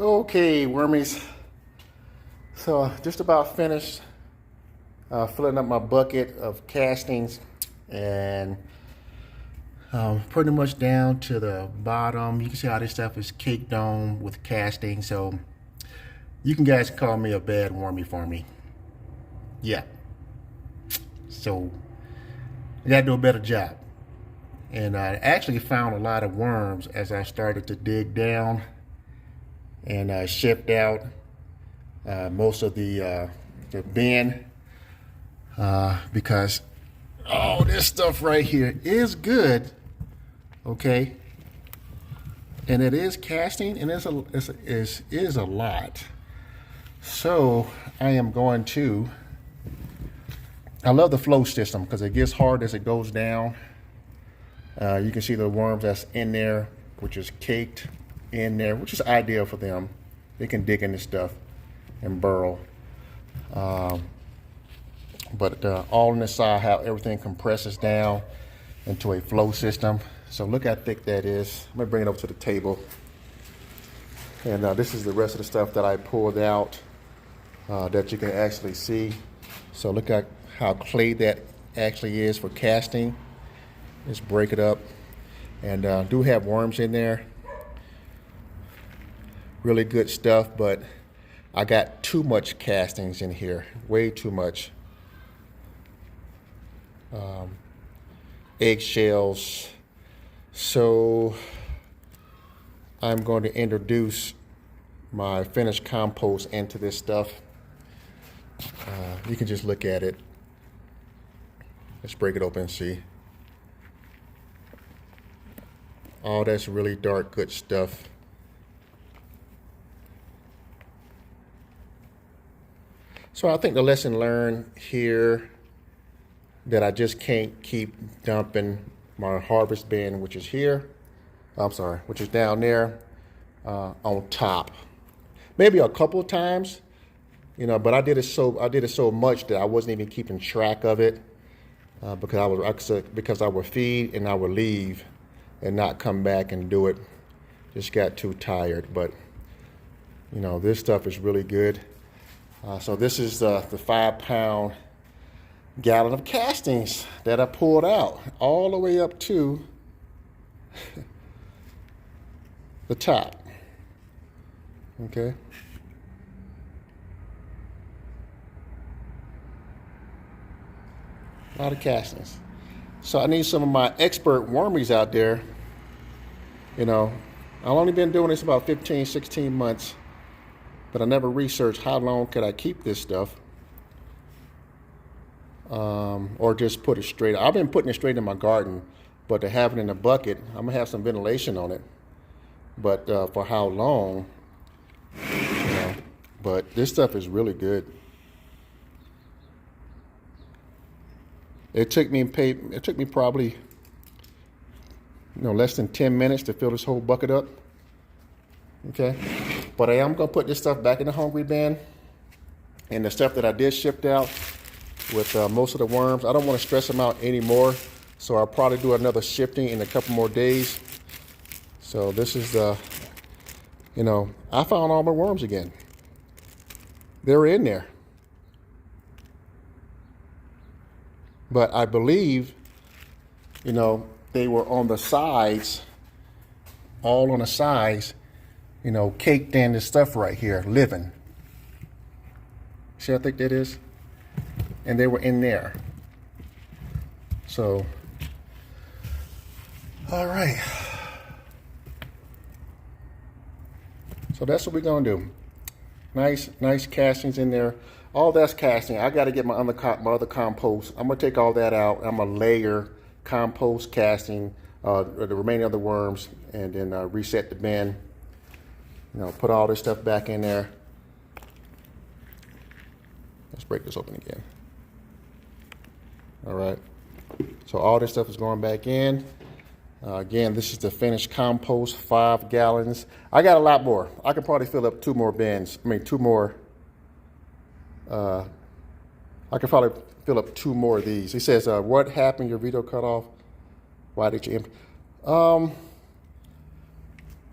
Okay, wormies. So just about finished filling up my bucket of castings, and pretty much down to the bottom. You can see how this stuff is caked on with casting. So you can guys call me a bad wormy for me. Yeah. So I gotta do a better job. And I actually found a lot of worms as I started to dig down, and I shipped out most of the bin because all this stuff right here is good, okay, and it is casting, and is a lot. So I am going to. I love the flow system because it gets hard as it goes down. You can see the worms that's in there, which is caked in there, which is ideal for them. They can dig in this stuff and burrow. But all on the side, how everything compresses down into a flow system. So look how thick that is. I'm gonna bring it up to the table. And this is the rest of the stuff that I pulled out that you can actually see. So look at how clay that actually is for casting. Let's break it up. And do have worms in there. Really good stuff, but I got too much castings in here, way too much. Eggshells. So I'm going to introduce my finished compost into this stuff. You can just look at it. Let's break it open and see. Oh, that's really dark, good stuff. So I think the lesson learned here, that I just can't keep dumping my harvest bin, which is here, which is down there, on top. Maybe a couple of times, but I did it so much that I wasn't even keeping track of it, because I would feed and I would leave and not come back and do it. Just got too tired. But this stuff is really good. So this is the 5-pound gallon of castings that I pulled out all the way up to the top. Okay. A lot of castings. So I need some of my expert wormies out there. I've only been doing this about 15, 16 months, but I never researched how long could I keep this stuff. Or just put it straight. I've been putting it straight in my garden, but to have it in a bucket, I'm gonna have some ventilation on it. But for how long? But this stuff is really good. It took me probably less than 10 minutes to fill this whole bucket up. Okay, but I am gonna put this stuff back in the hungry bin, and the stuff that I did ship out with most of the worms, I don't want to stress them out anymore, so I'll probably do another shifting in a couple more days. So this is I found all my worms again. They were in there, but I believe they were on the sides, all on the sides, caked in this stuff right here, living. See how thick that is? And they were in there. So, all right. So that's what we're gonna do. Nice castings in there. All that's casting. I got to get my other compost. I'm gonna take all that out. I'm gonna layer compost, casting, the remaining of the worms, and then reset the bin. Put all this stuff back in there. Let's break this open again. All right. So all this stuff is going back in. Again, this is the finished compost, 5 gallons. I got a lot more. I could probably fill up 2 more bins. I could probably fill up 2 more of these. He says, what happened? Your video cut off. Why did you?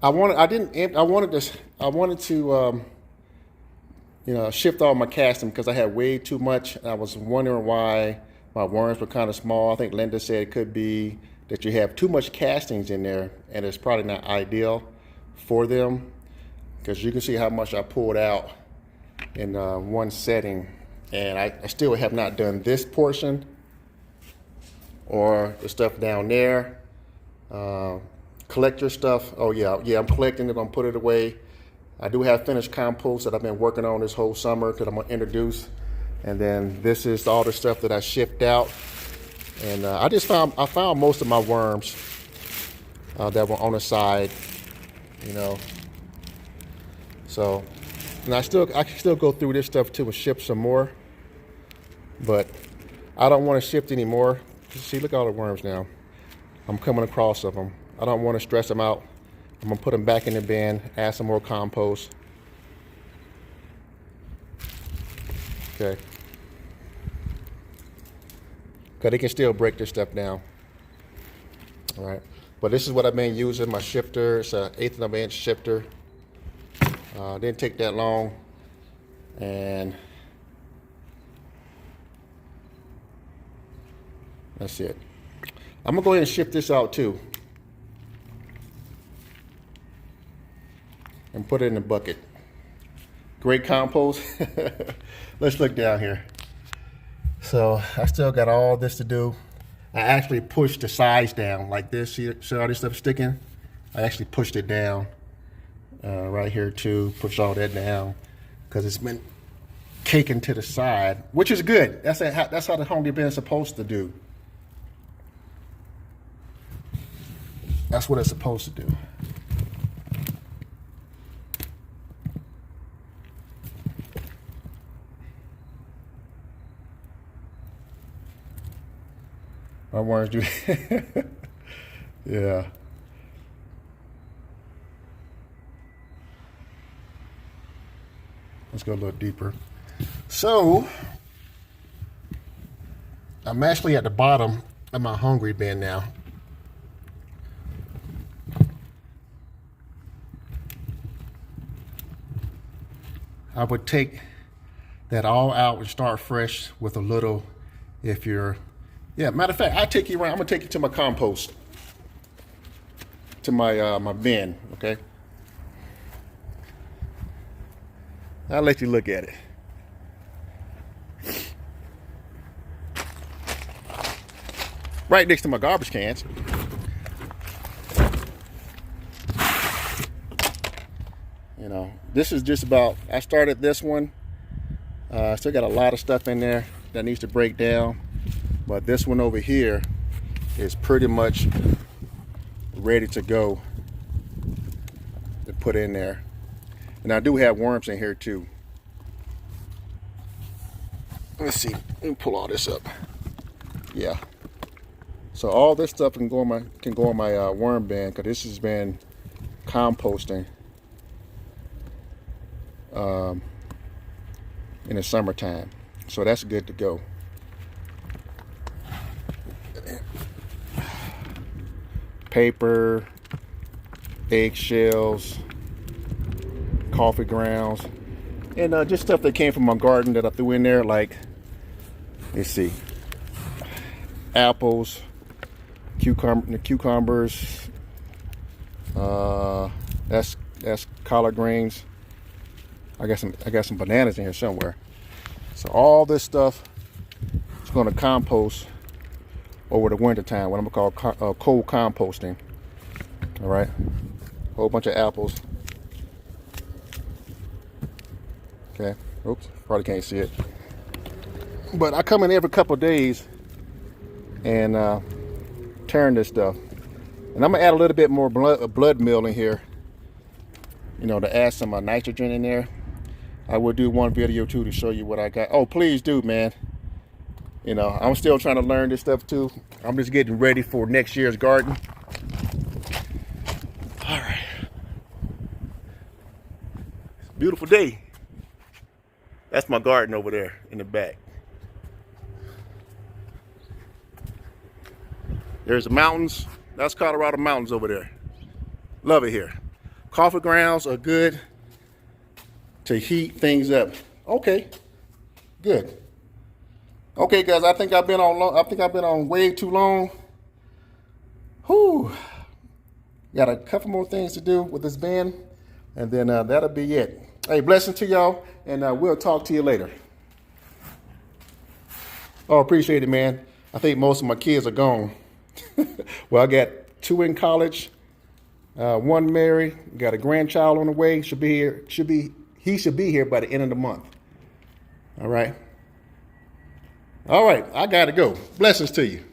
I wanted to shift all my casting because I had way too much. I was wondering why my worms were kind of small. I think Linda said it could be that you have too much castings in there, and it's probably not ideal for them, because you can see how much I pulled out in one setting, and I still have not done this portion or the stuff down there. Collector stuff, oh yeah, I'm collecting it, I'm put it away. I do have finished compost that I've been working on this whole summer that I'm gonna introduce. And then this is all the stuff that I shipped out. And I found most of my worms that were on the side, So, and I can still go through this stuff too and ship some more, but I don't want to shift anymore. See, look at all the worms now. I'm coming across of them. I don't want to stress them out. I'm gonna put them back in the bin, add some more compost. Okay. Because they can still break this stuff down. All right. But this is what I've been using, my shifter. It's an 1/8 of an inch shifter. Didn't take that long. And that's it. I'm going to go ahead and shift this out too. And put it in the bucket. Great compost. Let's look down here. So I still got all this to do. I actually pushed the sides down like this. See all this stuff sticking? I actually pushed it down right here too. Pushed all that down because it's been caking to the side, which is good. That's how the Home Depot is supposed to do. That's what it's supposed to do. My worms do. Yeah. Let's go a little deeper. So, I'm actually at the bottom of my hungry bin now. I would take that all out and start fresh with a little, matter of fact, I'll take you around. I'm gonna take you to my compost, to my my bin, okay? I'll let you look at it. Right next to my garbage cans. This is just about, I started this one. Still got a lot of stuff in there that needs to break down. But this one over here is pretty much ready to go to put in there. And I do have worms in here too. Let's see, let me pull all this up. Yeah. So all this stuff can go in my worm bin, because this has been composting in the summertime. So that's good to go. Paper, eggshells, coffee grounds, and just stuff that came from my garden that I threw in there, like, let's see, apples, cucumbers, that's collard greens. I got some bananas in here somewhere. So all this stuff is going to compost over the winter time, what I'm gonna call cold composting. All right, whole bunch of apples. Okay, oops, probably can't see it. But I come in every couple of days and turn this stuff. And I'm gonna add a little bit more blood meal in here, to add some nitrogen in there. I will do one video too to show you what I got. Oh, please do, man. I'm still trying to learn this stuff too. I'm just getting ready for next year's garden. All right. It's a beautiful day. That's my garden over there in the back. There's the mountains. That's Colorado mountains over there. Love it here. Coffee grounds are good to heat things up. Okay, good. Okay, guys, I think I've been on way too long. Whew. Got a couple more things to do with this band, and then that'll be it. Hey, blessings to y'all, and we'll talk to you later. Oh, appreciate it, man. I think most of my kids are gone. Well, I got 2 in college, 1 married, got a grandchild on the way. Should be here. He should be here by the end of the month. All right. All right, I gotta go. Blessings to you.